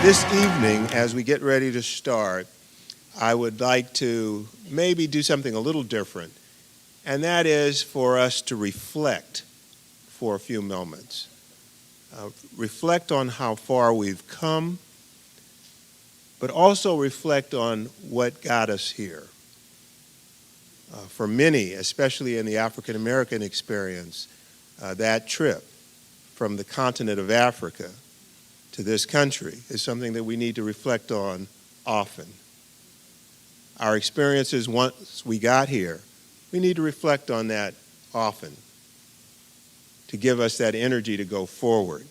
This evening, as we get ready to start, I would like to maybe do something a little different, and that is for us to reflect for a few moments. Reflect on how far we've come, but also reflect on what got us here. For many, especially in the African American experience, that trip from the continent of Africa to this country is something that we need to reflect on often. Our experiences once we got here, we need to reflect on that often to give us that energy to go forward.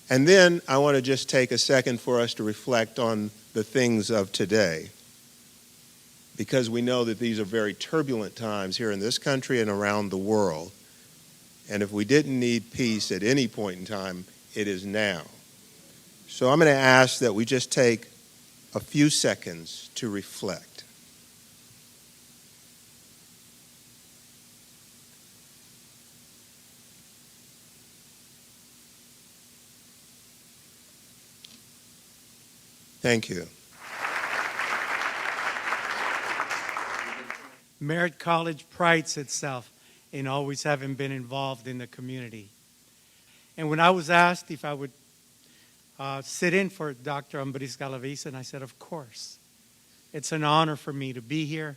And then I want to just take a second for us to reflect on the things of today, because we know that these are very turbulent times here in this country and around the world. And if we didn't need peace at any point in time, it is now. So I'm going to ask that we just take a few seconds to reflect. Thank you. Merritt College prides itself in always having been involved in the community. And when I was asked if I would sit in for Dr. Ambris Galavisa, and I said, of course. It's an honor for me to be here.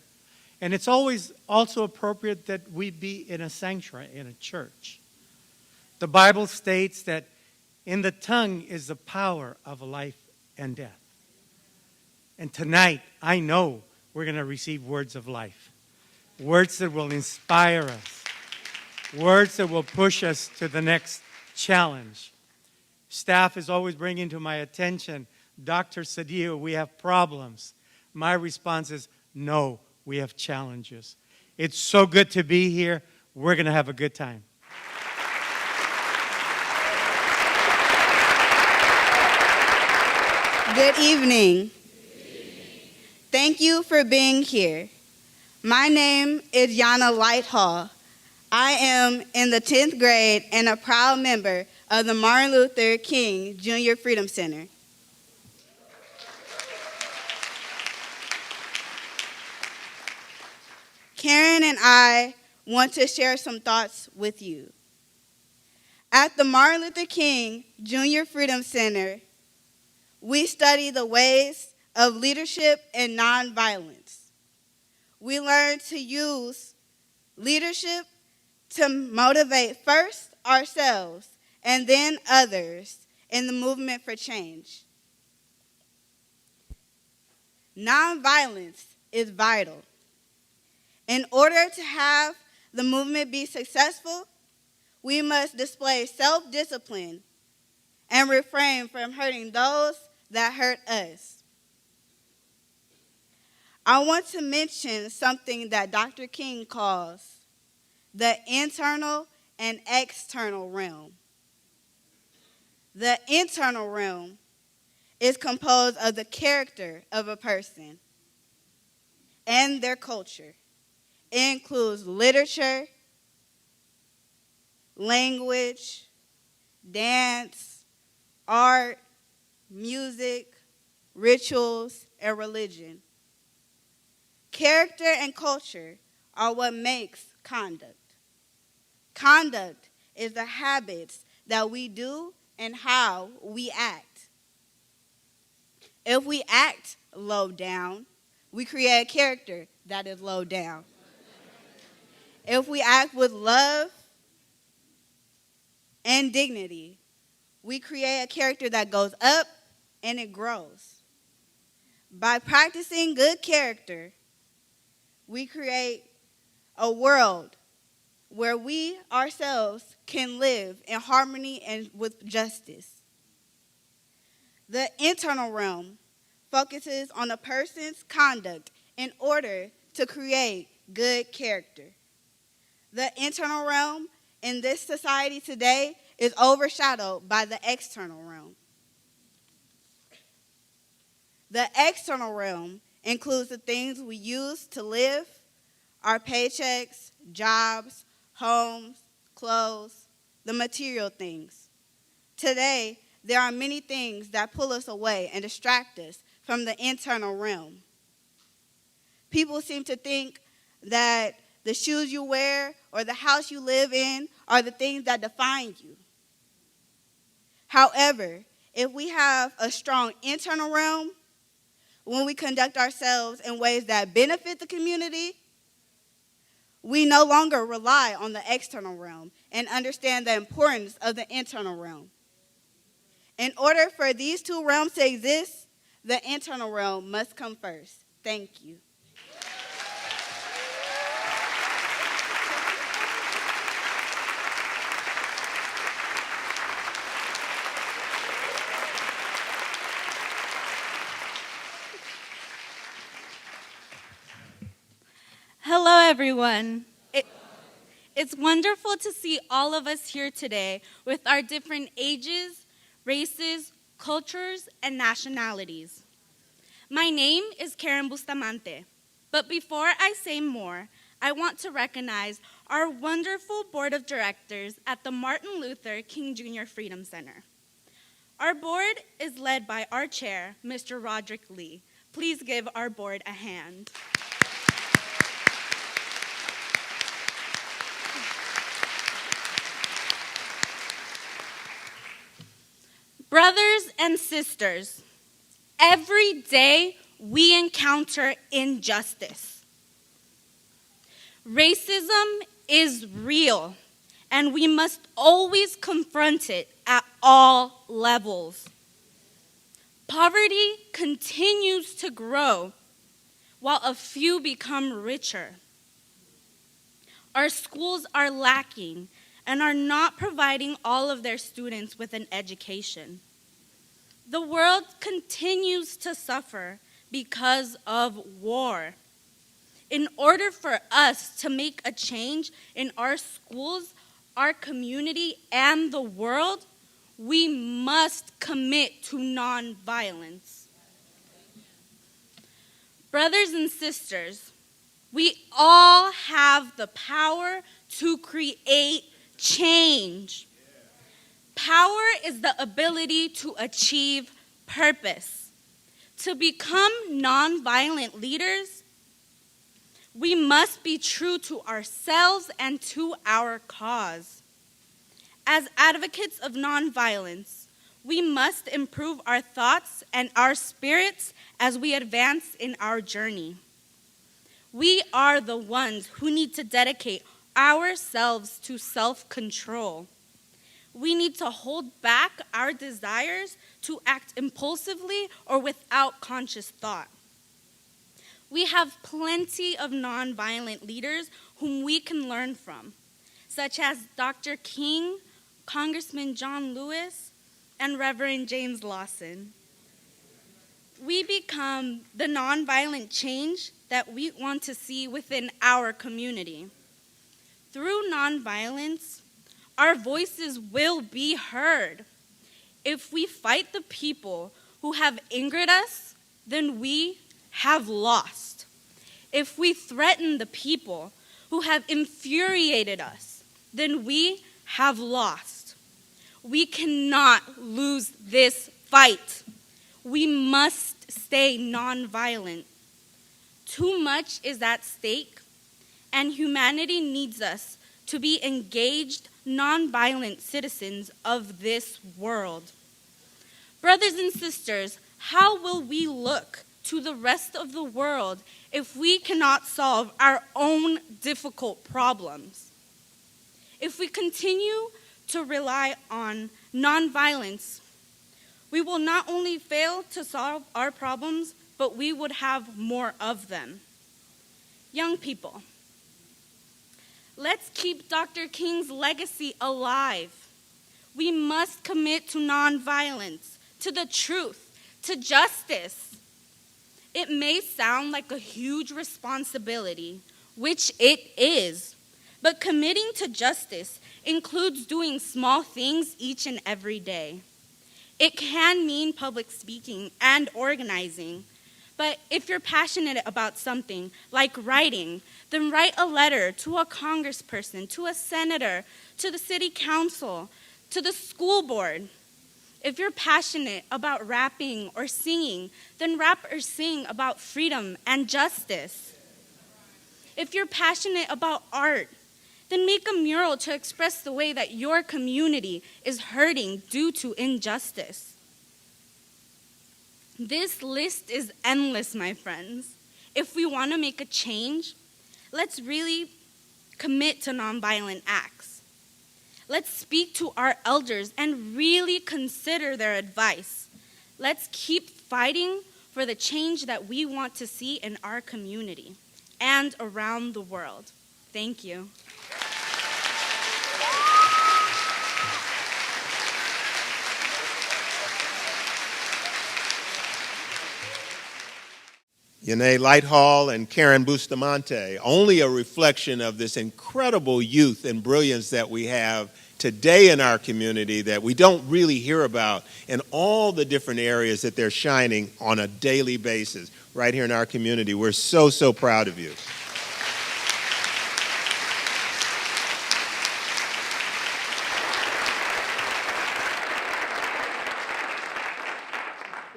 And it's always also appropriate that we be in a sanctuary, in a church. The Bible states that in the tongue is the power of life and death. And tonight, I know we're going to receive words of life. Words that will inspire us. Words that will push us to the next challenge. Staff is always bringing to my attention, Dr. Sadio, we have problems. My response is, no, we have challenges. It's so good to be here. We're going to have a good time. Good evening. Thank you for being here. My name is Yana Lighthall. I am in the 10th grade and a proud member of the Martin Luther King Jr. Freedom Center. Karen and I want to share some thoughts with you. At the Martin Luther King Jr. Freedom Center, we study the ways of leadership and nonviolence. We learn to use leadership to motivate first ourselves and then others in the movement for change. Nonviolence is vital. In order to have the movement be successful, we must display self-discipline and refrain from hurting those that hurt us. I want to mention something that Dr. King calls the internal and external realm. The internal realm is composed of the character of a person and their culture. It includes literature, language, dance, art, music, rituals, and religion. Character and culture are what makes conduct. Conduct is the habits that we do and how we act. If we act low down, we create a character that is low down. If we act with love and dignity, we create a character that goes up and it grows. By practicing good character, we create a world where we ourselves can live in harmony and with justice. The internal realm focuses on a person's conduct in order to create good character. The internal realm in this society today is overshadowed by the external realm. The external realm includes the things we use to live, our paychecks, jobs, homes, clothes, the material things. Today, there are many things that pull us away and distract us from the internal realm. People seem to think that the shoes you wear or the house you live in are the things that define you. However, if we have a strong internal realm, when we conduct ourselves in ways that benefit the community, we no longer rely on the external realm and understand the importance of the internal realm. In order for these two realms to exist, the internal realm must come first. Thank you. Hello, everyone. It's wonderful to see all of us here today with our different ages, races, cultures, and nationalities. My name is Karen Bustamante, but before I say more, I want to recognize our wonderful board of directors at the Martin Luther King Jr. Freedom Center. Our board is led by our chair, Mr. Roderick Lee. Please give our board a hand. Brothers and sisters, every day we encounter injustice. Racism is real, and we must always confront it at all levels. Poverty continues to grow while a few become richer. Our schools are lacking and are not providing all of their students with an education. The world continues to suffer because of war. In order for us to make a change in our schools, our community, and the world, we must commit to nonviolence. Brothers and sisters, we all have the power to create change. Power is the ability to achieve purpose. To become nonviolent leaders, we must be true to ourselves and to our cause. As advocates of nonviolence, we must improve our thoughts and our spirits as we advance in our journey. We are the ones who need to dedicate ourselves to self-control. We need to hold back our desires to act impulsively or without conscious thought. We have plenty of nonviolent leaders whom we can learn from, such as Dr. King, Congressman John Lewis, and Reverend James Lawson. We become the nonviolent change that we want to see within our community. Through nonviolence, our voices will be heard. If we fight the people who have angered us, then we have lost. If we threaten the people who have infuriated us, then we have lost. We cannot lose this fight. We must stay nonviolent. Too much is at stake, and humanity needs us to be engaged, nonviolent citizens of this world. Brothers and sisters, how will we look to the rest of the world if we cannot solve our own difficult problems? If we continue to rely on nonviolence, we will not only fail to solve our problems, but we would have more of them. Young people, let's keep Dr. King's legacy alive. We must commit to nonviolence, to the truth, to justice. It may sound like a huge responsibility, which it is, but committing to justice includes doing small things each and every day. It can mean public speaking and organizing, but if you're passionate about something like writing, then write a letter to a congressperson, to a senator, to the city council, to the school board. If you're passionate about rapping or singing, then rap or sing about freedom and justice. If you're passionate about art, then make a mural to express the way that your community is hurting due to injustice. This list is endless, my friends. If we want to make a change, let's really commit to nonviolent acts. Let's speak to our elders and really consider their advice. Let's keep fighting for the change that we want to see in our community and around the world. Thank you. Yanae Lighthall and Karen Bustamante, only a reflection of this incredible youth and brilliance that we have today in our community that we don't really hear about in all the different areas that they're shining on a daily basis right here in our community. We're so, so proud of you.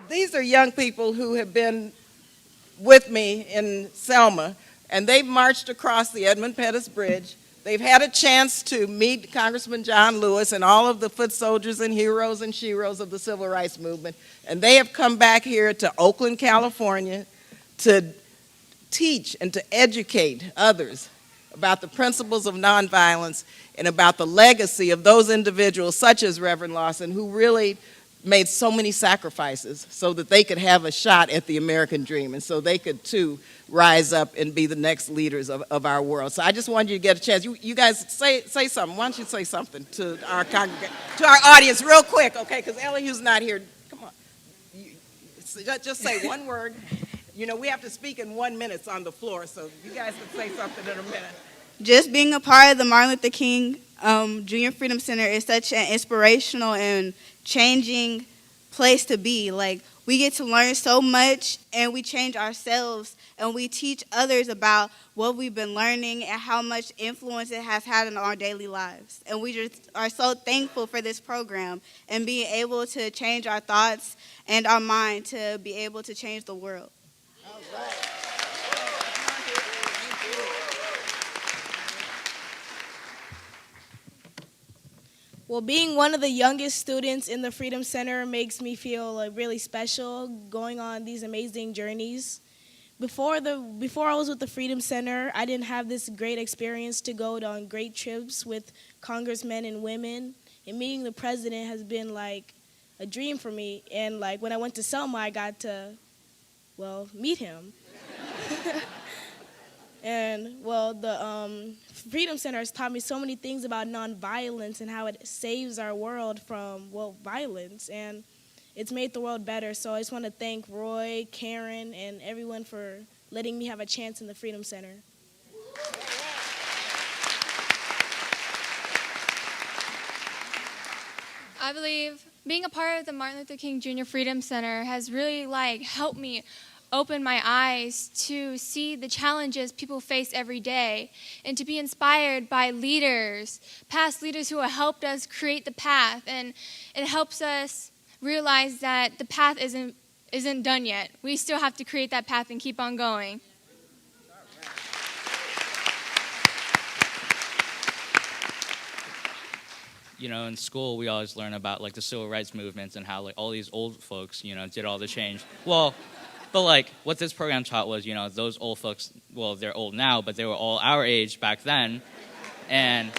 These are young people who have been with me in Selma, and they've marched across the Edmund Pettus Bridge. They've had a chance to meet Congressman John Lewis and all of the foot soldiers and heroes and sheroes of the civil rights movement, and they have come back here to Oakland, California to teach and to educate others about the principles of nonviolence and about the legacy of those individuals such as Reverend Lawson, who really made so many sacrifices so that they could have a shot at the American dream and so they could too rise up and be the next leaders of our world. So I just wanted you to get a chance. You guys say something. Why don't you say something to our congregation, to our audience real quick, okay, because Elihu's not here. Come on. Just say one word. You know, we have to speak in 1 minute on the floor, so you guys can say something in a minute. Just being a part of the Martin Luther King Junior Freedom Center is such an inspirational and changing place to be. Like, we get to learn so much, and we change ourselves, and we teach others about what we've been learning and how much influence it has had in our daily lives. And we just are so thankful for this program and being able to change our thoughts and our mind to be able to change the world. All right. Well, being one of the youngest students in the Freedom Center makes me feel really special going on these amazing journeys. Before I was with the Freedom Center, I didn't have this great experience to go on great trips with congressmen and women. And meeting the president has been like a dream for me. And like when I went to Selma, I got to, meet him. And, the Freedom Center has taught me so many things about nonviolence and how it saves our world from, violence. And it's made the world better. So I just want to thank Roy, Karen, and everyone for letting me have a chance in the Freedom Center. I believe being a part of the Martin Luther King Jr. Freedom Center has really helped me open my eyes to see the challenges people face every day and to be inspired by leaders, past leaders who have helped us create the path. And it helps us realize that the path isn't done yet. We still have to create that path and keep on going. You know, in school, we always learn about, the civil rights movements and how, all these old folks, did all the change. Well, but, what this program taught was, those old folks, they're old now, but they were all our age back then. And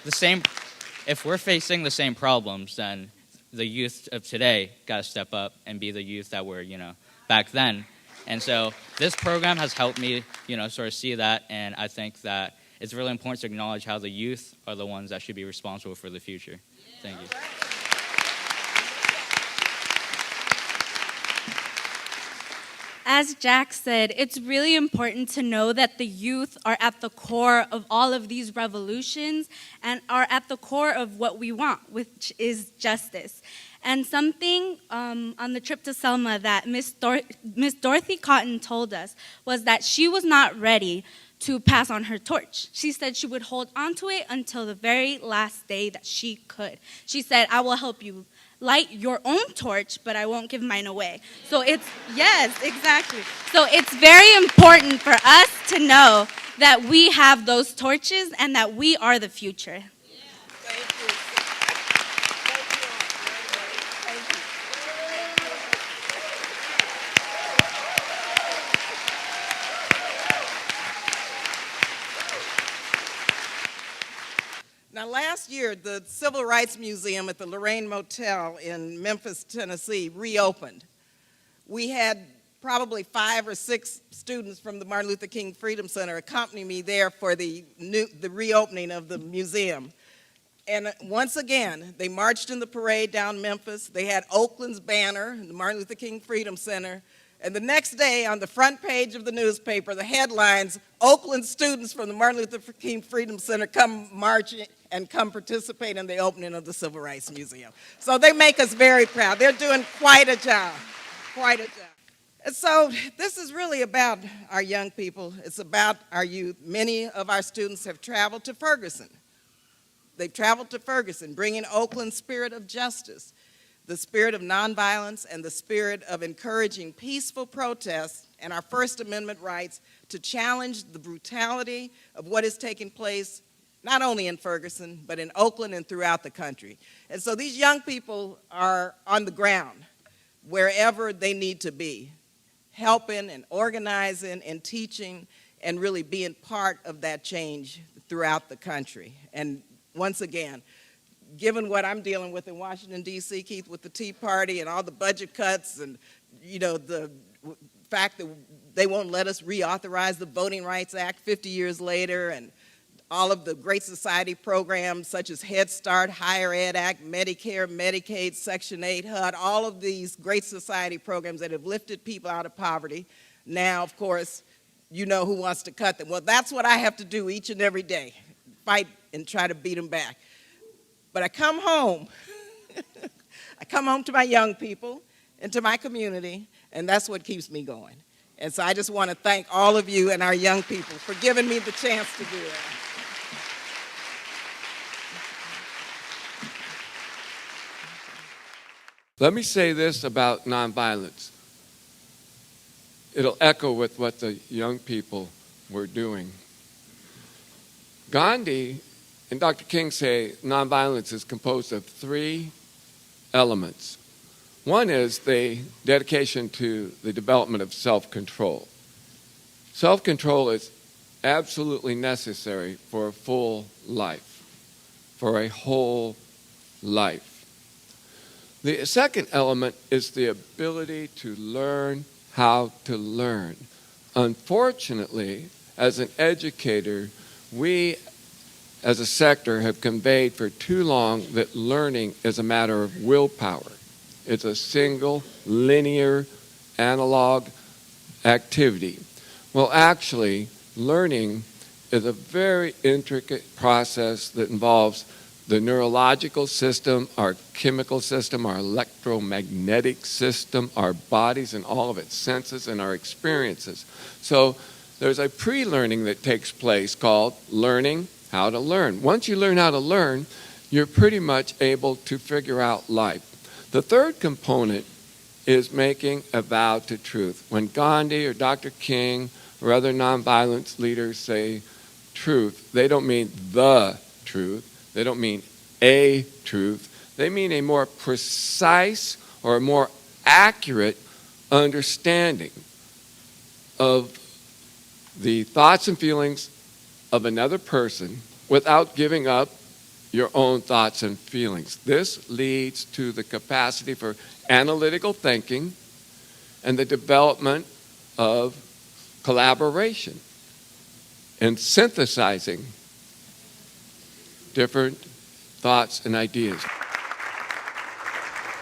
if we're facing the same problems, then the youth of today got to step up and be the youth that were, back then. And so this program has helped me, sort of see that, and I think that it's really important to acknowledge how the youth are the ones that should be responsible for the future. Thank you. As Jack said, it's really important to know that the youth are at the core of all of these revolutions and are at the core of what we want, which is justice. And something on the trip to Selma that Miss Dorothy Cotton told us was that she was not ready to pass on her torch. She said she would hold on to it until the very last day that she could. She said, "I will help you light your own torch, but I won't give mine away. So it's, yes, exactly. So it's very important for us to know that we have those torches and that we are the future. Thank you. Now, last year, the Civil Rights Museum at the Lorraine Motel in Memphis, Tennessee, reopened. We had probably 5 or 6 students from the Martin Luther King Freedom Center accompany me there for the reopening of the museum. And once again, they marched in the parade down Memphis. They had Oakland's banner, the Martin Luther King Freedom Center. And the next day, on the front page of the newspaper, the headlines, Oakland students from the Martin Luther King Freedom Center come marching and come participate in the opening of the Civil Rights Museum. So they make us very proud. They're doing quite a job, quite a job. And so this is really about our young people. It's about our youth. Many of our students have traveled to Ferguson. They've traveled to Ferguson, bringing Oakland's spirit of justice, the spirit of nonviolence, and the spirit of encouraging peaceful protests and our First Amendment rights to challenge the brutality of what is taking place not only in Ferguson, but in Oakland and throughout the country. And so these young people are on the ground, wherever they need to be, helping and organizing and teaching and really being part of that change throughout the country. And once again, given what I'm dealing with in Washington, D.C., Keith, with the Tea Party and all the budget cuts and, you know, the fact that they won't let us reauthorize the Voting Rights Act 50 years later, and all of the Great Society programs such as Head Start, Higher Ed Act, Medicare, Medicaid, Section 8, HUD, all of these Great Society programs that have lifted people out of poverty. Now, of course, you know who wants to cut them. Well, that's what I have to do each and every day, fight and try to beat them back. But I come home, I come home to my young people and to my community, and that's what keeps me going. And so I just want to thank all of you and our young people for giving me the chance to do that. Let me say this about nonviolence. It'll echo with what the young people were doing. Gandhi and Dr. King say nonviolence is composed of 3 elements. One is the dedication to the development of self-control. Self-control is absolutely necessary for a full life, for a whole life. The second element is the ability to learn how to learn. Unfortunately, as an educator, we as a sector have conveyed for too long that learning is a matter of willpower. It's a single, linear, analog activity. Well, actually, learning is a very intricate process that involves the neurological system, our chemical system, our electromagnetic system, our bodies and all of its senses and our experiences. So there's a pre-learning that takes place called learning how to learn. Once you learn how to learn, you're pretty much able to figure out life. The third component is making a vow to truth. When Gandhi or Dr. King or other nonviolence leaders say truth, they don't mean the truth. They don't mean a truth. They mean a more precise or a more accurate understanding of the thoughts and feelings of another person without giving up your own thoughts and feelings. This leads to the capacity for analytical thinking and the development of collaboration and synthesizing different thoughts and ideas.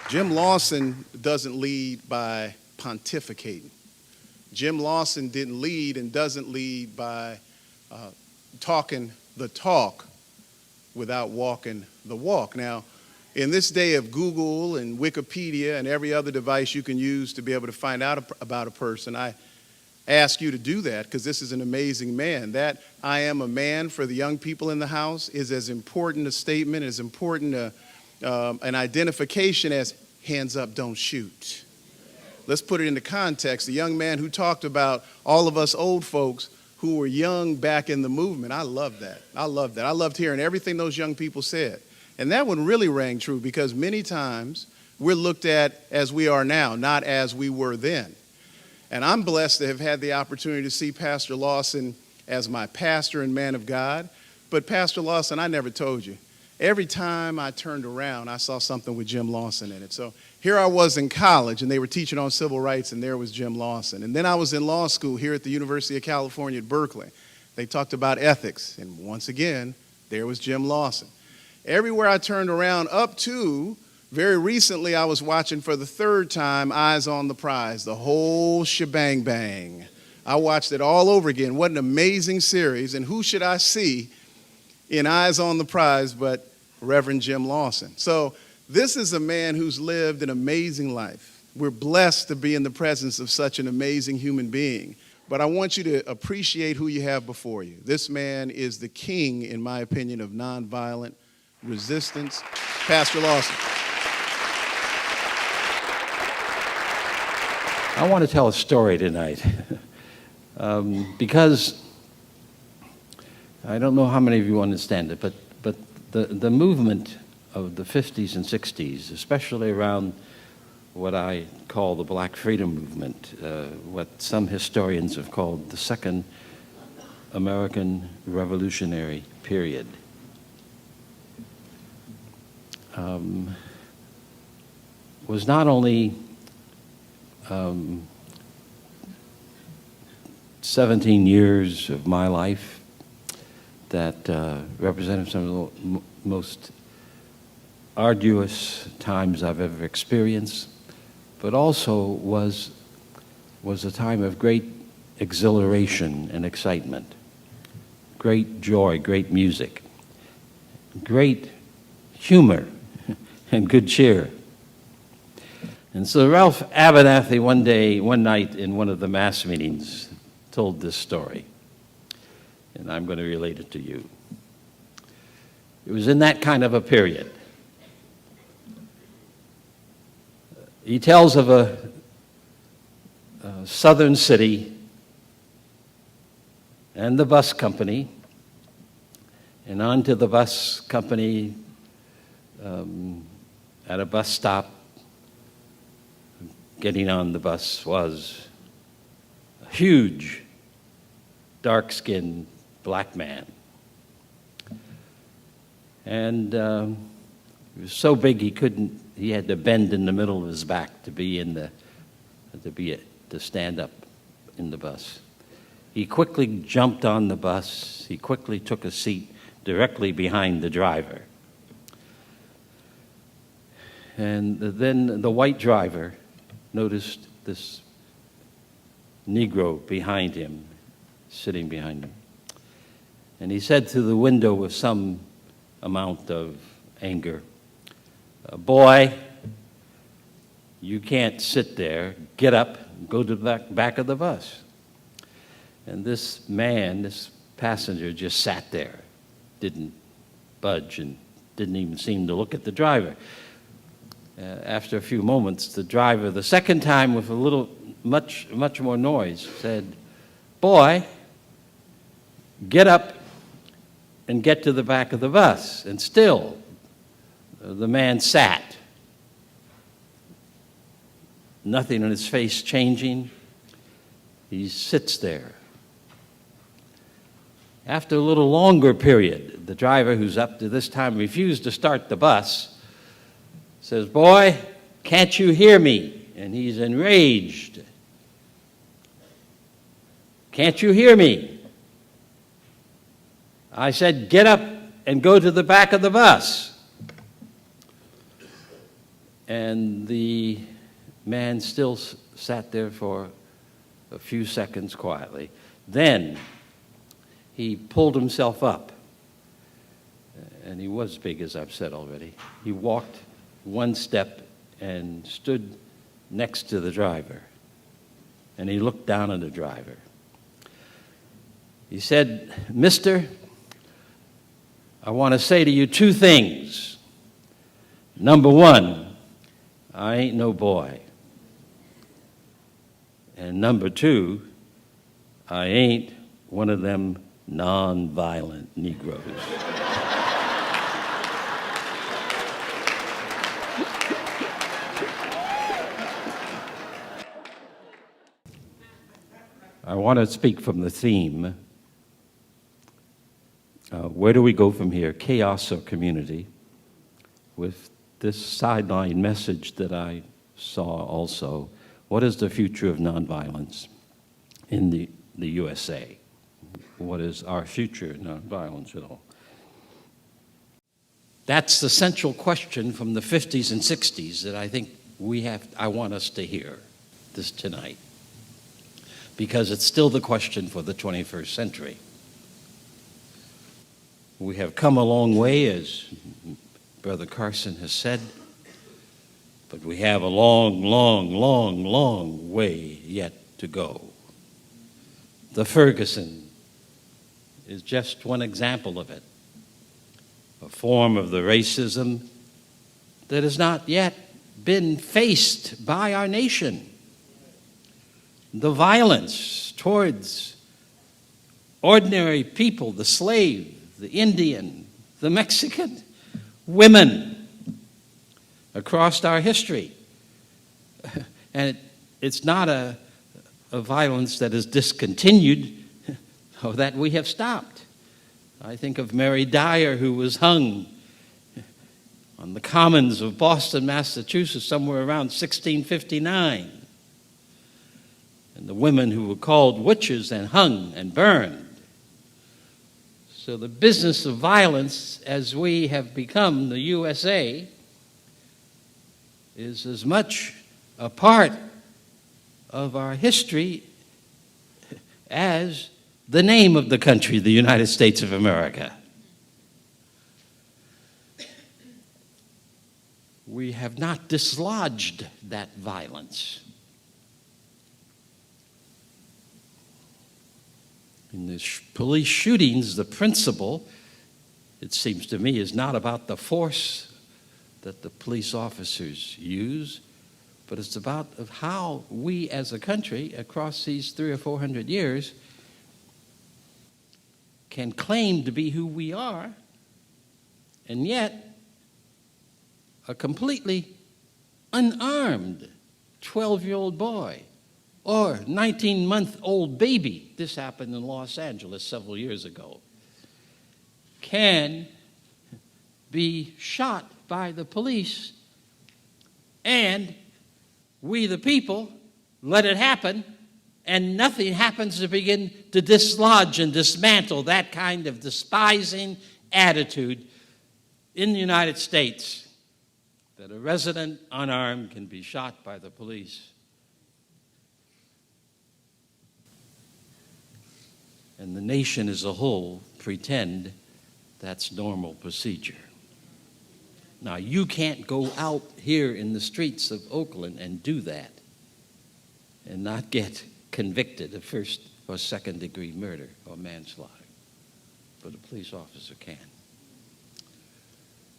Jim Lawson doesn't lead by pontificating. Jim Lawson didn't lead and doesn't lead by talking the talk without walking the walk. Now, in this day of Google and Wikipedia and every other device you can use to be able to find out about a person, I ask you to do that because this is an amazing man. That "I am a man" for the young people in the house is as important a statement, as important an identification as hands up, don't shoot. Let's put it into context. The young man who talked about all of us old folks who were young back in the movement. I love that. I love that. I loved hearing everything those young people said. And that one really rang true because many times we're looked at as we are now, not as we were then. And I'm blessed to have had the opportunity to see Pastor Lawson as my pastor and man of God. But Pastor Lawson, I never told you. Every time I turned around, I saw something with Jim Lawson in it. So here I was in college, and they were teaching on civil rights, and there was Jim Lawson. And then I was in law school here at the University of California at Berkeley. They talked about ethics, and once again, there was Jim Lawson. Everywhere I turned around, up to very recently, I was watching for the third time Eyes on the Prize, the whole shebang bang. I watched it all over again. What an amazing series. And who should I see in Eyes on the Prize but Reverend Jim Lawson? So this is a man who's lived an amazing life. We're blessed to be in the presence of such an amazing human being. But I want you to appreciate who you have before you. This man is the king, in my opinion, of nonviolent resistance. Pastor Lawson. I want to tell a story tonight because I don't know how many of you understand it, but the movement of the 50s and 60s, especially around what I call the Black Freedom Movement, what some historians have called the Second American Revolutionary Period, was not only 17 years of my life that represented some of the most arduous times I've ever experienced, but also was a time of great exhilaration and excitement, great joy, great music, great humor, and good cheer. And so Ralph Abernathy one night in one of the mass meetings told this story, and I'm going to relate it to you. It was in that kind of a period. He tells of a southern city and the bus company, and onto the bus company at a bus stop. Getting on the bus was a huge, dark-skinned black man. And he was so big he had to bend in the middle of his back to stand up in the bus. He quickly jumped on the bus. He quickly took a seat directly behind the driver. And then the white driver noticed this Negro behind him, sitting behind him. And he said through the window with some amount of anger, "Boy, you can't sit there. Get up, go to the back of the bus." And this passenger just sat there, didn't budge, and didn't even seem to look at the driver. After a few moments, the driver, the second time with much more noise, said, "Boy, get up and get to the back of the bus." And still, the man sat, nothing on his face changing. He sits there. After a little longer period, the driver, who's up to this time refused to start the bus, says, "Boy, can't you hear me?" And he's enraged. "Can't you hear me? I said, get up and go to the back of the bus." And the man still sat there for a few seconds quietly. Then he pulled himself up, and he was big, as I've said already. He walked one step and stood next to the driver, and he looked down at the driver. He said, "Mister, I want to say to you two things. Number one, I ain't no boy. And number two, I ain't one of them non-violent Negroes. I want to speak from the theme. Where do we go from here? Chaos or community? With this sideline message that I saw also, what is the future of nonviolence in the USA? What is our future in nonviolence at all? That's the central question from the 50s and 60s that I think I want us to hear this tonight, because it's still the question for the 21st century. We have come a long way, as Brother Carson has said, but we have a long, long, long, long way yet to go. The Ferguson is just one example of it, a form of the racism that has not yet been faced by our nation. The violence towards ordinary people, the slave, the Indian, the Mexican, women across our history. And it's not a violence that is discontinued or that we have stopped. I think of Mary Dyer, who was hung on the commons of Boston, Massachusetts, somewhere around 1659. And the women who were called witches and hung and burned. So the business of violence, as we have become the USA, is as much a part of our history as the name of the country, the United States of America. We have not dislodged that violence. In the police shootings, the principle, it seems to me, is not about the force that the police officers use, but it's about how we as a country, across these 300 or 400 years, can claim to be who we are, and yet a completely unarmed 12-year-old boy or 19-month-old baby, this happened in Los Angeles several years ago, can be shot by the police, and we the people let it happen, and nothing happens to begin to dislodge and dismantle that kind of despising attitude in the United States, that a resident unarmed can be shot by the police. And the nation as a whole pretend that's normal procedure. Now, you can't go out here in the streets of Oakland and do that and not get convicted of first or second degree murder or manslaughter, but a police officer can.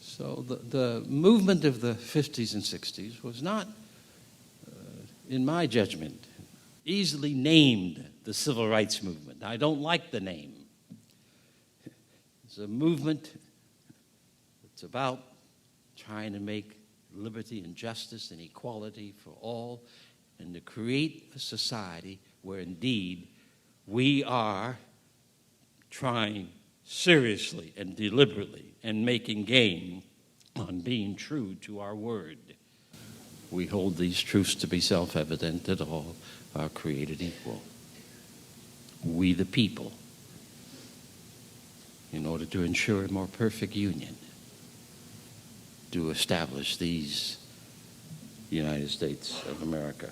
So the movement of the 50s and 60s was not, in my judgment, easily named the Civil Rights Movement. I don't like the name. It's a movement that's about trying to make liberty and justice and equality for all, and to create a society where indeed we are trying seriously and deliberately and making game on being true to our word. We hold these truths to be self-evident, that all are created equal. We the people, in order to ensure a more perfect union, do establish these United States of America.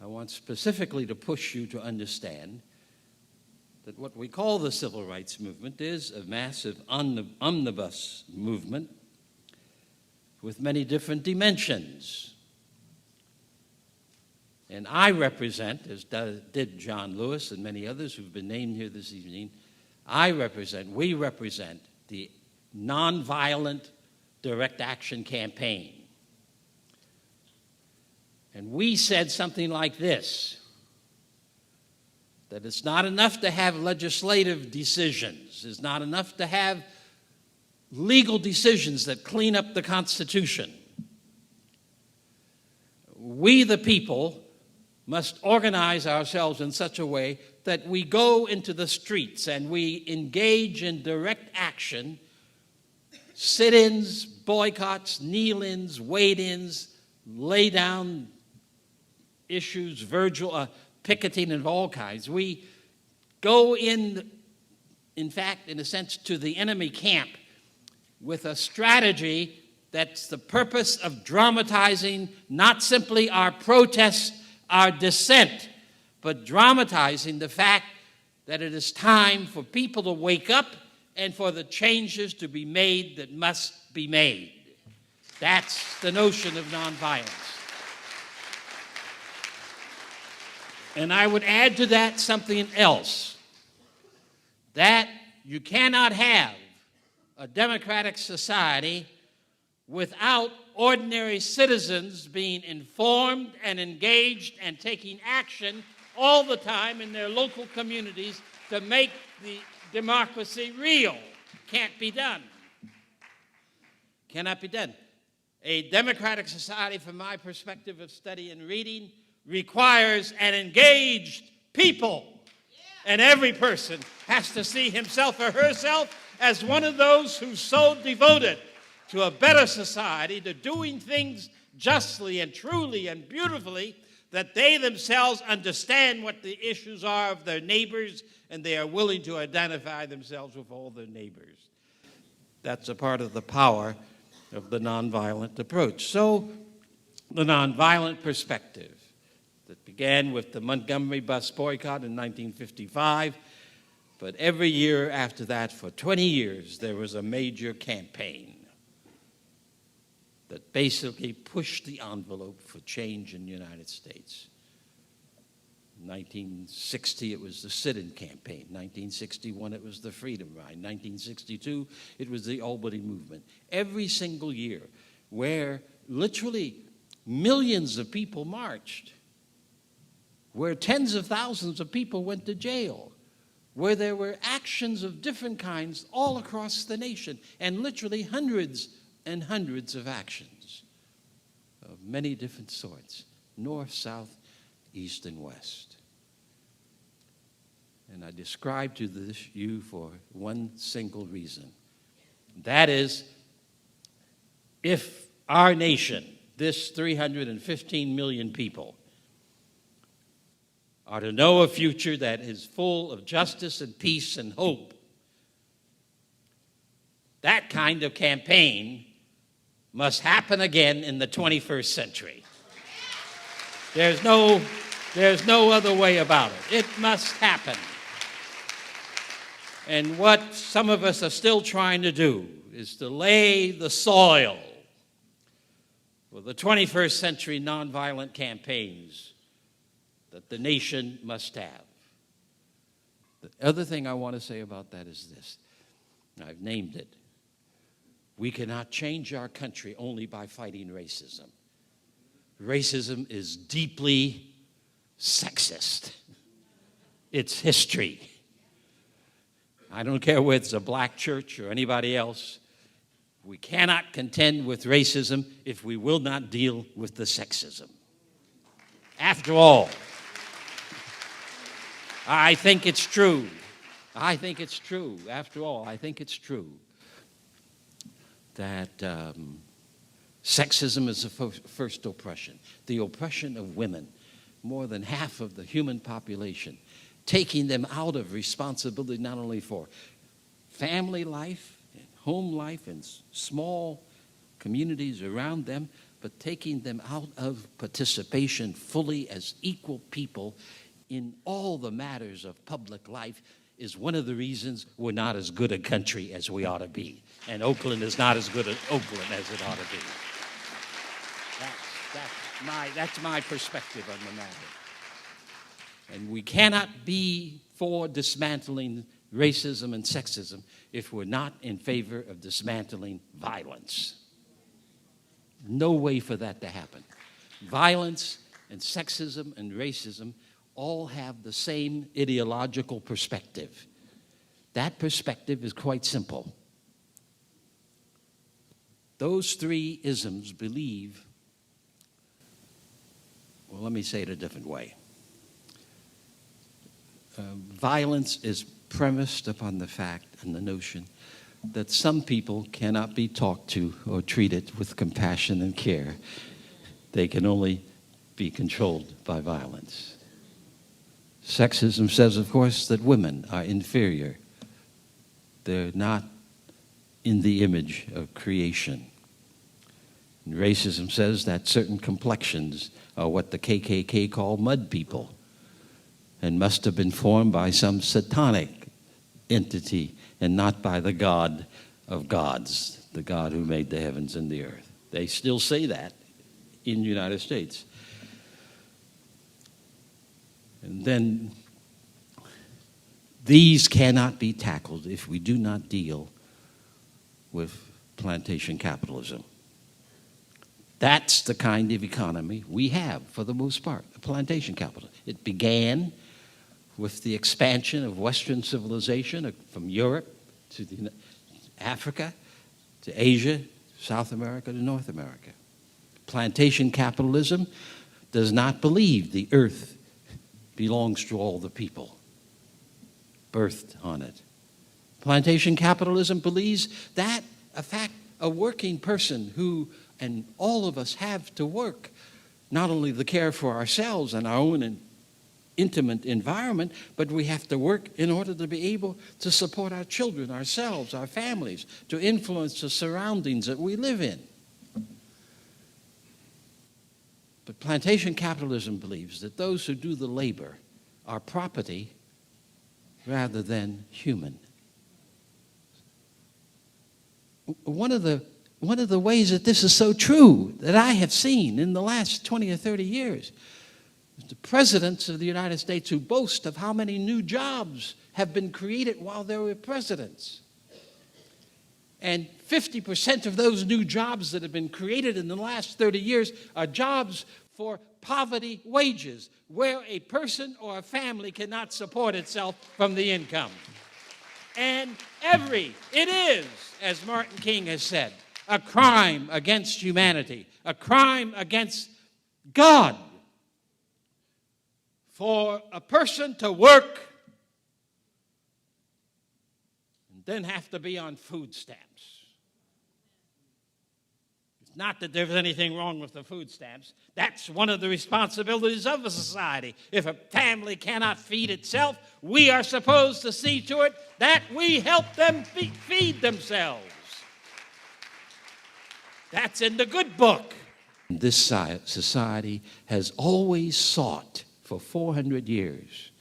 I want specifically to push you to understand that what we call the civil rights movement is a massive omnibus movement with many different dimensions. And I represent, as did John Lewis and many others who've been named here this evening, we represent the nonviolent direct action campaign. And we said something like this, that it's not enough to have legislative decisions. It's not enough to have legal decisions that clean up the Constitution. We, the people, must organize ourselves in such a way that we go into the streets and we engage in direct action, sit-ins, boycotts, kneel-ins, wade-ins, lay down issues, picketing of all kinds. We go in fact, in a sense, to the enemy camp with a strategy that's the purpose of dramatizing not simply our protest, our dissent, but dramatizing the fact that it is time for people to wake up and for the changes to be made that must be made. That's the notion of nonviolence. And I would add to that something else, that you cannot have a democratic society without ordinary citizens being informed and engaged and taking action all the time in their local communities to make the democracy real. Can't be done. Cannot be done. A democratic society, from my perspective of study and reading, requires an engaged people. And every person has to see himself or herself as one of those who's so devoted to a better society, to doing things justly and truly and beautifully, that they themselves understand what the issues are of their neighbors and they are willing to identify themselves with all their neighbors. That's a part of the power of the nonviolent approach. So, the nonviolent perspective that began with the Montgomery bus boycott in 1955, but every year after that, for 20 years, there was a major campaign that basically pushed the envelope for change in the United States. In 1960, it was the sit-in campaign. 1961, it was the Freedom Ride. 1962, it was the Albany Movement. Every single year, where literally millions of people marched, where tens of thousands of people went to jail, where there were actions of different kinds all across the nation, and literally hundreds and hundreds of actions of many different sorts, north, south, east, and west. And I describe to you for one single reason. That is, if our nation, this 315 million people, are to know a future that is full of justice and peace and hope, that kind of campaign must happen again in the 21st century. There's no other way about it. It must happen. And what some of us are still trying to do is to lay the soil for the 21st century nonviolent campaigns that the nation must have. The other thing I want to say about that is this. I've named it. We cannot change our country only by fighting racism. Racism is deeply sexist. It's history. I don't care whether it's a black church or anybody else. We cannot contend with racism if we will not deal with the sexism. After all, I think it's true. After all, I think it's true that sexism is the first oppression, the oppression of women, more than half of the human population, taking them out of responsibility not only for family life, and home life, and small communities around them, but taking them out of participation fully as equal people in all the matters of public life is one of the reasons we're not as good a country as we ought to be. And Oakland is not as good an Oakland as it ought to be. That's my perspective on the matter. And we cannot be for dismantling racism, and sexism if we're not in favor of dismantling violence. No way for that to happen. Violence and sexism and racism all have the same ideological perspective. That perspective is quite simple. Those three isms believe, well, let me say it a different way. Violence is premised upon the fact and the notion that some people cannot be talked to or treated with compassion and care. They can only be controlled by violence. Sexism says, of course, that women are inferior. They're not in the image of creation. And racism says that certain complexions are what the KKK call mud people and must have been formed by some satanic entity and not by the God of gods, the God who made the heavens and the earth. They still say that in the United States. And then these cannot be tackled if we do not deal with plantation capitalism. That's the kind of economy we have, for the most part, a plantation capital. It began with the expansion of Western civilization from Europe to Africa, to Asia, South America, to North America. Plantation capitalism does not believe the earth belongs to all the people birthed on it. Plantation capitalism believes that, in fact, a working person who, and all of us have to work, not only the care for ourselves and our own intimate environment, but we have to work in order to be able to support our children, ourselves, our families, to influence the surroundings that we live in. But plantation capitalism believes that those who do the labor are property rather than human. One of the ways that this is so true that I have seen in the last 20 or 30 years is the presidents of the United States who boast of how many new jobs have been created while they were presidents. And 50% of those new jobs that have been created in the last 30 years are jobs for poverty wages, where a person or a family cannot support itself from the income. And it is, as Martin King has said, a crime against humanity, a crime against God for a person to work and then have to be on food stamps. It's not that there's anything wrong with the food stamps. That's one of the responsibilities of a society. If a family cannot feed itself, we are supposed to see to it that we help them feed themselves. That's in the good book. This society has always sought for 400 years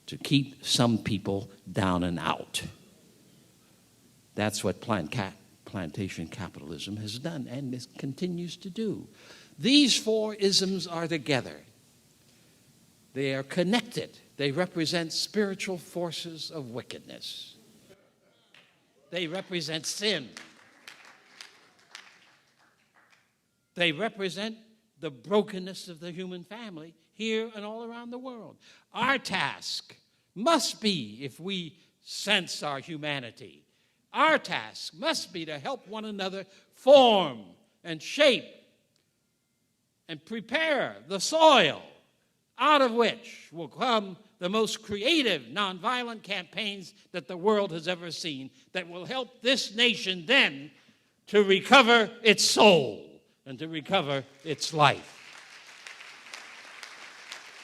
to keep some people down and out. That's what plantation capitalism has done and this continues to do. These four isms are together. They are connected. They represent spiritual forces of wickedness. They represent sin. They represent the brokenness of the human family here and all around the world. Our task must be, if we sense our humanity, our task must be to help one another form and shape and prepare the soil out of which will come the most creative nonviolent campaigns that the world has ever seen that will help this nation then to recover its soul and to recover its life.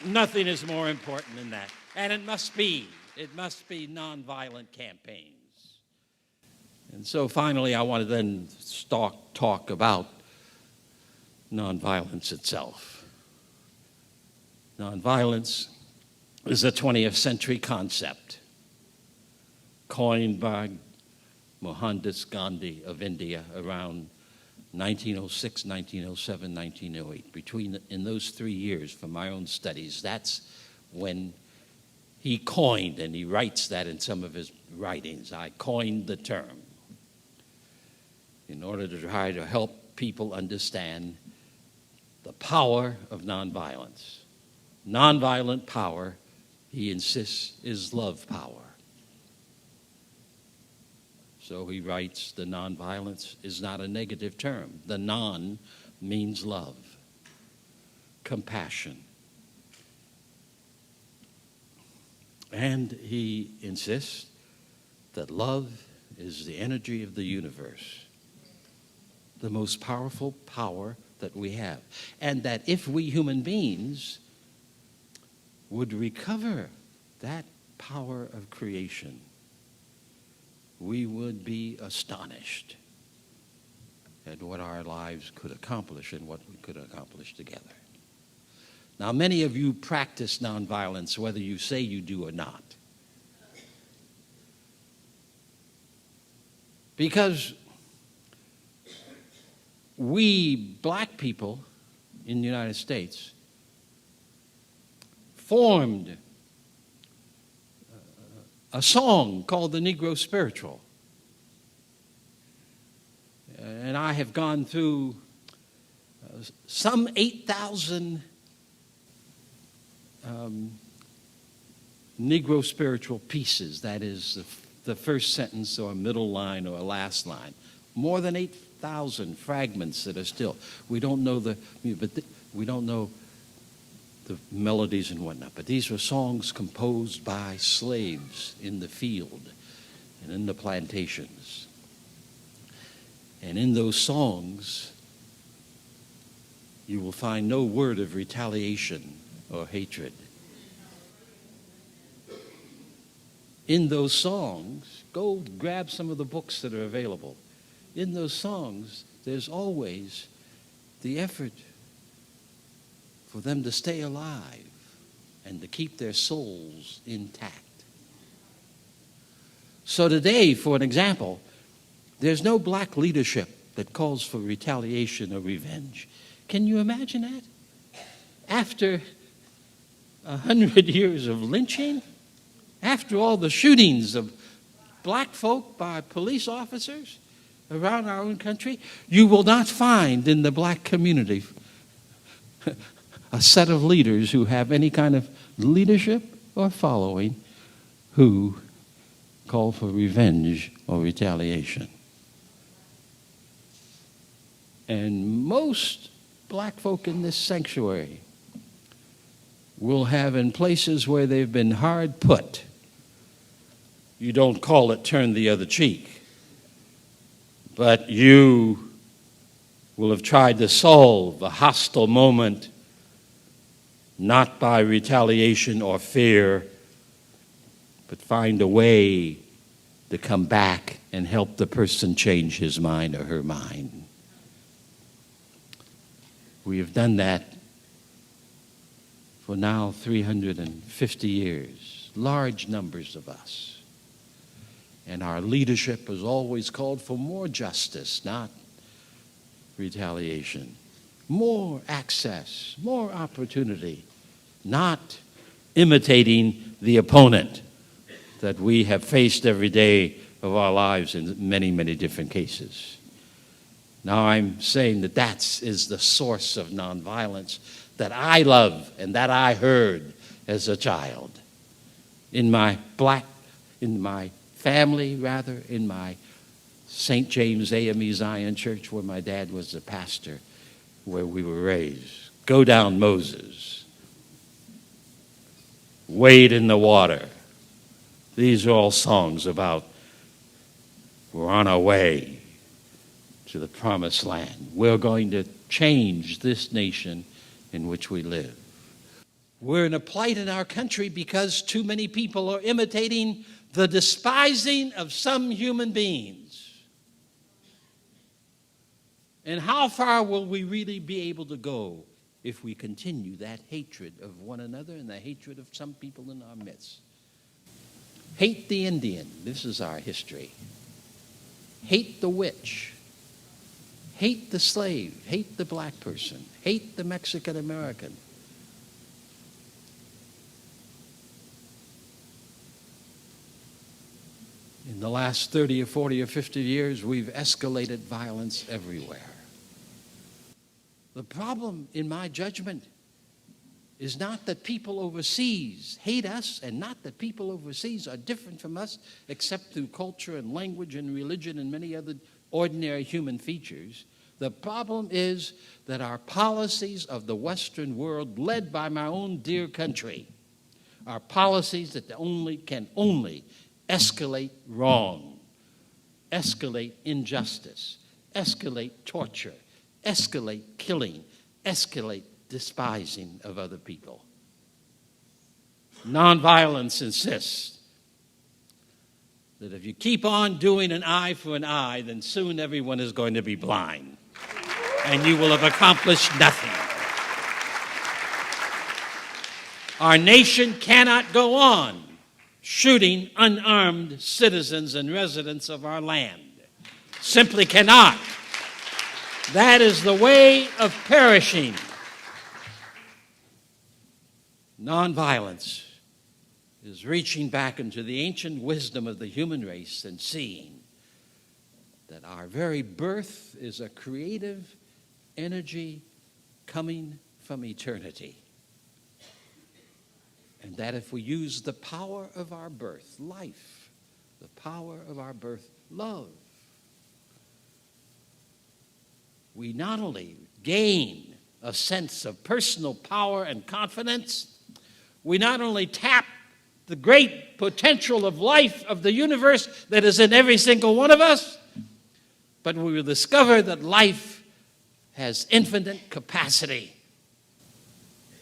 Nothing is more important than that. And it must be nonviolent campaigns. And so finally, I want to then talk about nonviolence itself. Nonviolence is a 20th century concept coined by Mohandas Gandhi of India around 1906, 1907, 1908. In those 3 years, from my own studies, that's when he coined, and he writes that in some of his writings. I coined the term in order to try to help people understand the power of nonviolence. Nonviolent power, he insists, is love power. So he writes, the nonviolence is not a negative term. The non means love, compassion. And he insists that love is the energy of the universe, the most powerful power that we have. And that if we human beings would recover that power of creation, we would be astonished at what our lives could accomplish and what we could accomplish together. Now, many of you practice nonviolence, whether you say you do or not. Because we black people in the United States formed a song called the Negro Spiritual. And I have gone through some 8,000 Negro Spiritual pieces. That is the first sentence or a middle line or a last line. More than 8,000 fragments that are still. We don't know we don't know the melodies and whatnot. But these were songs composed by slaves in the field and in the plantations. And in those songs, you will find no word of retaliation or hatred. In those songs, go grab some of the books that are available. In those songs, there's always the effort for them to stay alive and to keep their souls intact. So today, for an example, there's no black leadership that calls for retaliation or revenge. Can you imagine that? After 100 years of lynching, after all the shootings of black folk by police officers around our own country, you will not find in the black community a set of leaders who have any kind of leadership or following who call for revenge or retaliation. And most black folk in this sanctuary will have, in places where they've been hard put, you don't call it turn the other cheek, but you will have tried to solve a hostile moment not by retaliation or fear, but find a way to come back and help the person change his mind or her mind. We have done that for now 350 years, large numbers of us. And our leadership has always called for more justice, not retaliation. More access, more opportunity, not imitating the opponent that we have faced every day of our lives in many, many different cases. Now I'm saying that is the source of nonviolence that I love and that I heard as a child. In my family, in my St. James AME Zion Church, where my dad was the pastor, where we were raised. Go down, Moses. Wade in the water. These are all songs about we're on our way to the promised land. We're going to change this nation in which we live. We're in a plight in our country because too many people are imitating the despising of some human beings. And how far will we really be able to go if we continue that hatred of one another and the hatred of some people in our midst? Hate the Indian. This is our history. Hate the witch. Hate the slave. Hate the black person. Hate the Mexican American. In the last 30 or 40 or 50 years, we've escalated violence everywhere. The problem, in my judgment, is not that people overseas hate us, and not that people overseas are different from us, except through culture and language and religion and many other ordinary human features. The problem is that our policies of the Western world, led by my own dear country, are policies that can only escalate wrong, escalate injustice, escalate torture, escalate killing, escalate despising of other people. Nonviolence insists that if you keep on doing an eye for an eye, then soon everyone is going to be blind, and you will have accomplished nothing. Our nation cannot go on shooting unarmed citizens and residents of our land. Simply cannot. That is the way of perishing. Nonviolence is reaching back into the ancient wisdom of the human race and seeing that our very birth is a creative energy coming from eternity. And that if we use the power of our birth, life, the power of our birth, love, we not only gain a sense of personal power and confidence, we not only tap the great potential of life, of the universe that is in every single one of us, but we will discover that life has infinite capacity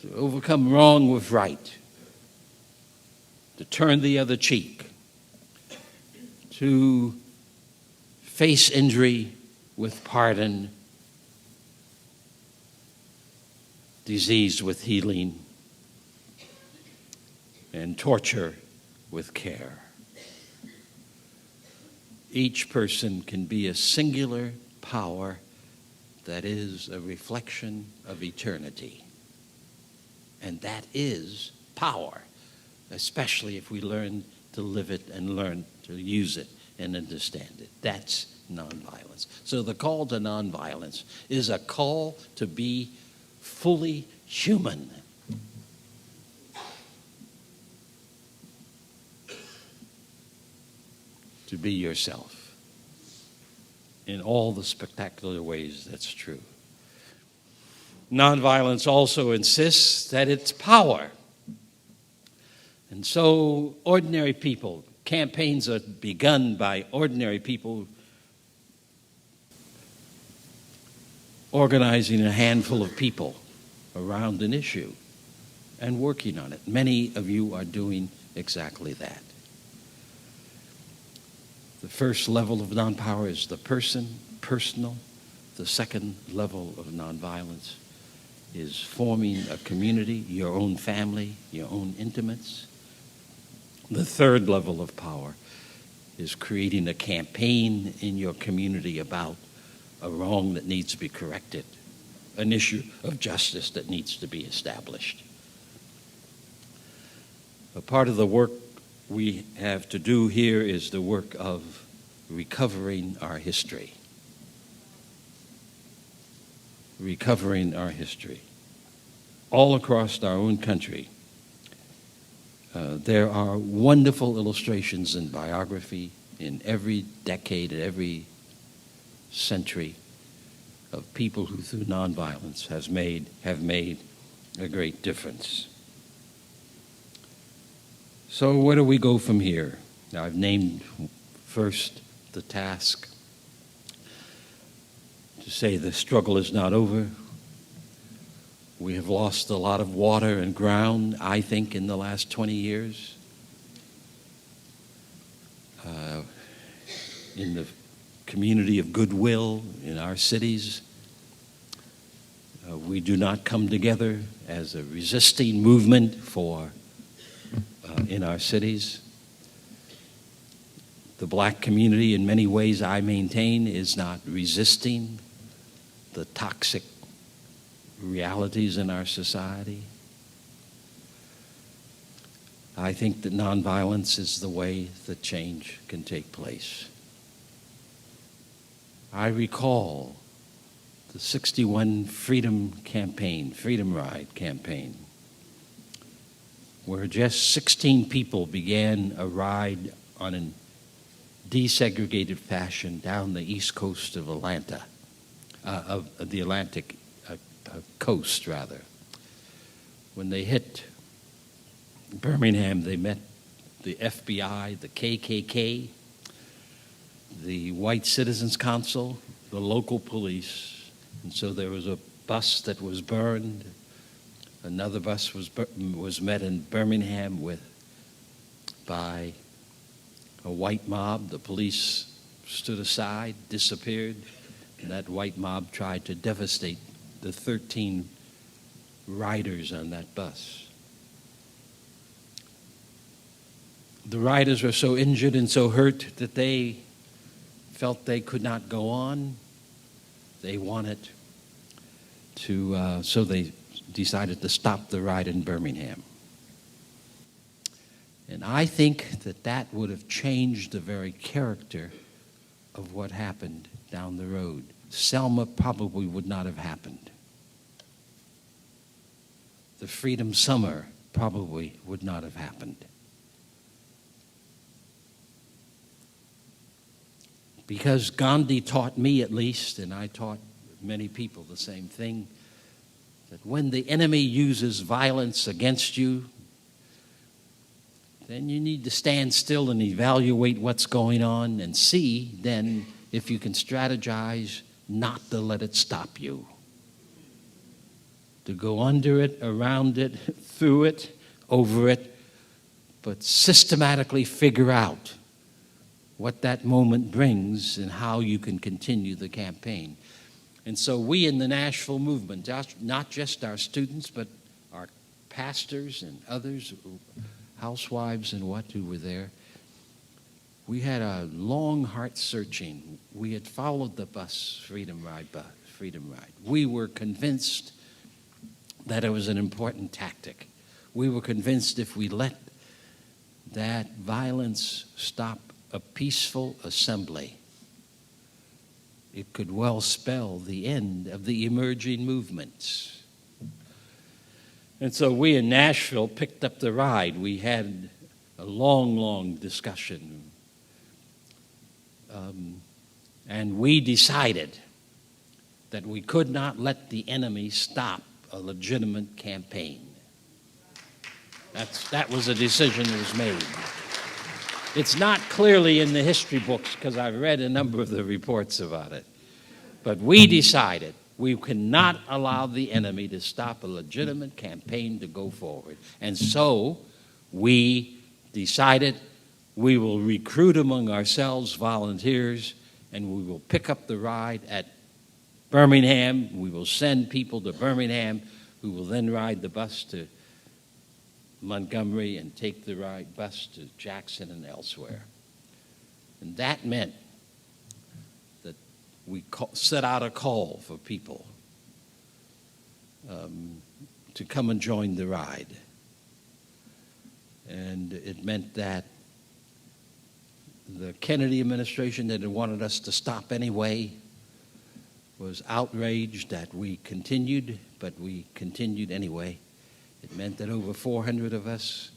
to overcome wrong with right, to turn the other cheek, to face injury with pardon, disease with healing, and torture with care. Each person can be a singular power that is a reflection of eternity. And that is power, especially if we learn to live it and learn to use it and understand it. That's nonviolence. So the call to nonviolence is a call to be fully human. To be yourself in all the spectacular ways that's true. Nonviolence also insists that it's power. And so ordinary people, campaigns are begun by ordinary people organizing a handful of people around an issue and working on it. Many of you are doing exactly that. The first level of non-power is the personal. The second level of nonviolence is forming a community, your own family, your own intimates. The third level of power is creating a campaign in your community about a wrong that needs to be corrected, an issue of justice that needs to be established. A part of the work we have to do here is the work of recovering our history. Recovering our history. All across our own country, there are wonderful illustrations in biography in every decade, in every century, of people who through nonviolence have made a great difference. So where do we go from here? Now, I've named first the task to say the struggle is not over. We have lost a lot of water and ground, I think, in the last 20 years. In the community of goodwill in our cities, we do not come together as a resisting movement in our cities. The black community, in many ways, I maintain, is not resisting the toxic realities in our society. I think that nonviolence is the way that change can take place. I recall the 61 Freedom Ride campaign, where just 16 people began a ride on a desegregated fashion down the east coast of the Atlantic coast, rather. When they hit Birmingham, they met the FBI, the KKK, the White Citizens Council, the local police. And so there was a bus that was burned. Another bus was met in Birmingham by a white mob. The police stood aside, disappeared, and that white mob tried to devastate the 13 riders on that bus. The riders were so injured and so hurt that they felt they could not go on. They wanted to, so they decided to stop the ride in Birmingham. And I think that would have changed the very character of what happened down the road. Selma probably would not have happened. The Freedom Summer probably would not have happened. Because Gandhi taught me, at least, and I taught many people the same thing, that when the enemy uses violence against you, then you need to stand still and evaluate what's going on and see then if you can strategize not to let it stop you. To go under it, around it, through it, over it, but systematically figure out what that moment brings and how you can continue the campaign. And so we in the Nashville movement, not just our students, but our pastors and others, housewives and what who were there, we had a long heart searching. We had followed the Freedom Ride. We were convinced that it was an important tactic. We were convinced if we let that violence stop a peaceful assembly, it could well spell the end of the emerging movements. And so we in Nashville picked up the ride. We had a long, long discussion. And we decided that we could not let the enemy stop a legitimate campaign. That was a decision that was made. It's not clearly in the history books because I've read a number of the reports about it. But we decided we cannot allow the enemy to stop a legitimate campaign to go forward. And so we decided we will recruit among ourselves volunteers and we will pick up the ride at Birmingham. We will send people to Birmingham who will then ride the bus to Montgomery and take the bus to Jackson and elsewhere. And that meant that we set out a call for people to come and join the ride. And it meant that the Kennedy administration that had wanted us to stop anyway was outraged that we continued, but we continued anyway. It meant that over 400 of us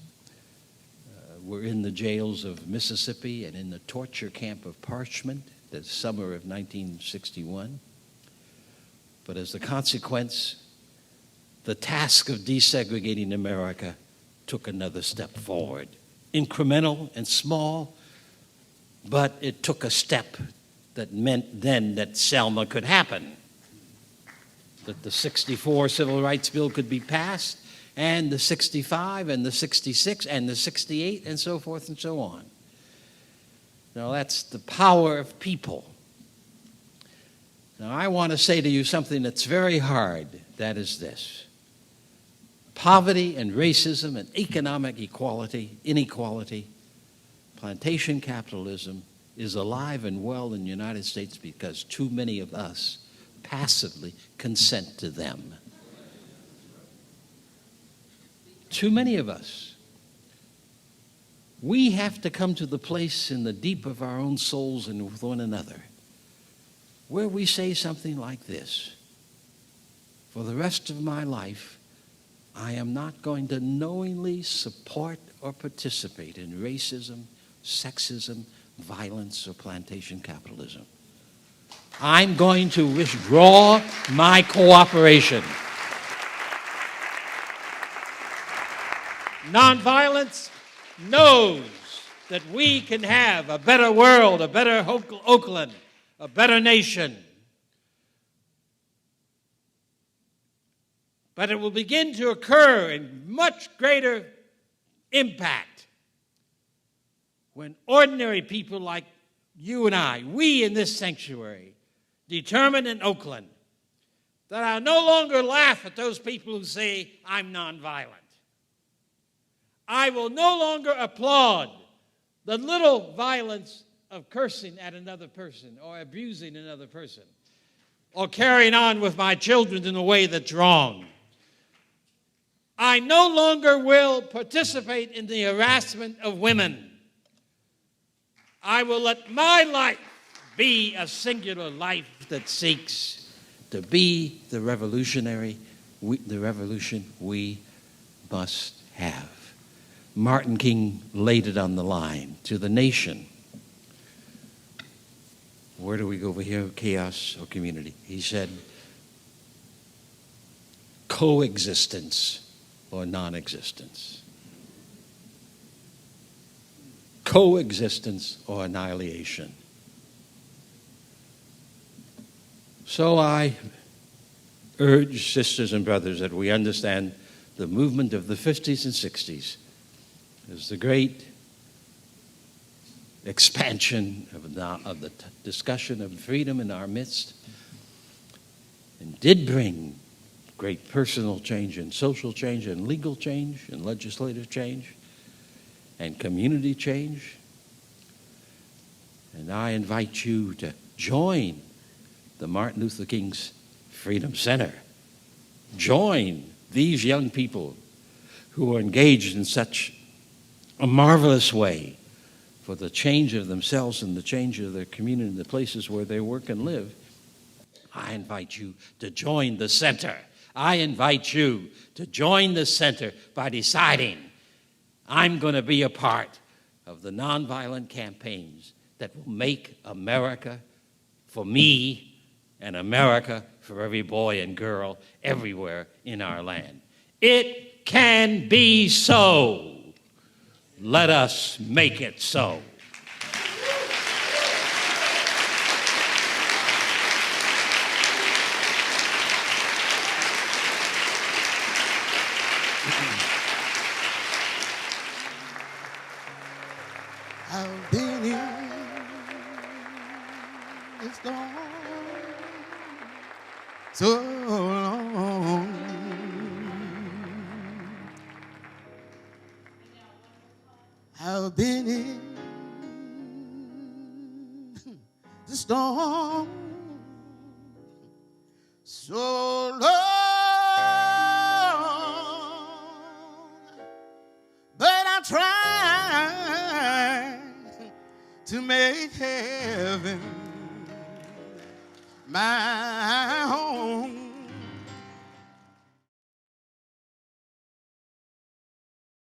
were in the jails of Mississippi and in the torture camp of Parchment the summer of 1961. But as a consequence, the task of desegregating America took another step forward. Incremental and small, but it took a step that meant then that Selma could happen, that the 64 Civil Rights Bill could be passed, and the 65 and the 66 and the 68 and so forth and so on. Now that's the power of people. Now I want to say to you something that's very hard. That is this. Poverty and racism and economic inequality, plantation capitalism is alive and well in the United States because too many of us passively consent to them. Too many of us. We have to come to the place in the deep of our own souls and with one another where we say something like this: for the rest of my life, I am not going to knowingly support or participate in racism, sexism, violence, or plantation capitalism. I'm going to withdraw my cooperation. Nonviolence knows that we can have a better world, a better Oakland, a better nation. But it will begin to occur in much greater impact when ordinary people like you and I, we in this sanctuary, determine in Oakland that I no longer laugh at those people who say I'm nonviolent. I will no longer applaud the little violence of cursing at another person or abusing another person or carrying on with my children in a way that's wrong. I no longer will participate in the harassment of women. I will let my life be a singular life that seeks to be the revolution we must have. Martin King laid it on the line to the nation. Where do we go over here? Chaos or community? He said, coexistence or non-existence. Coexistence or annihilation. So I urge sisters and brothers that we understand the movement of the 50s and 60s as the great expansion of the discussion of freedom in our midst, and did bring great personal change and social change and legal change and legislative change and community change. And I invite you to join the Martin Luther King's Freedom Center. Join these young people who are engaged in such a marvelous way for the change of themselves and the change of their community and the places where they work and live. I invite you to join the center. I invite you to join the center by deciding I'm going to be a part of the nonviolent campaigns that will make America for me and America for every boy and girl everywhere in our land. It can be so. Let us make it so. I've been in the storm so long. I've been in the storm so long, but I tried to make heaven my home.